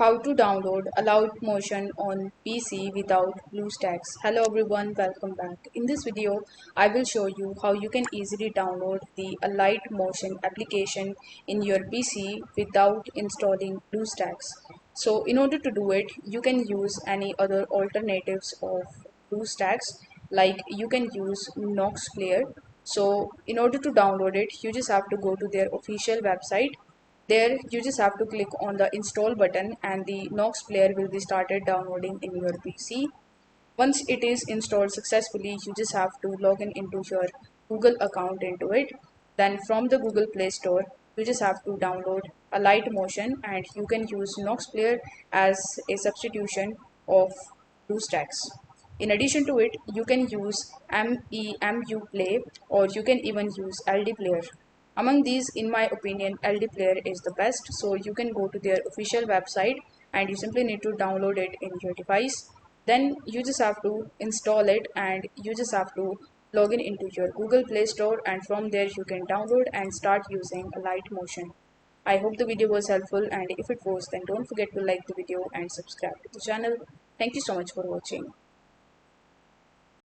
How to download Alight Motion on PC without Bluestacks. Hello everyone, welcome back. In this video, I will show you how you can easily download the Alight Motion application in your PC without installing Bluestacks. So in order to do it, you can use any other alternatives of Bluestacks, like you can use Nox Player. So in order to download it, you just have to go to their official website. There you just have to click on the install button and the Nox player will be started downloading in your PC. Once it is installed successfully, you just have to log in into your Google account into it. Then from the Google Play Store, you just have to download Alight Motion and you can use Nox player as a substitution of BlueStacks. In addition to it, you can use MEMU Play or you can even use LD Player. Among these, in my opinion, LD Player is the best. So you can go to their official website and you simply need to download it in your device. Then you just have to install it and you just have to log in into your Google Play Store, and from there you can download and start using Alight Motion. I hope the video was helpful, and if it was, then don't forget to like the video and subscribe to the channel. Thank you so much for watching.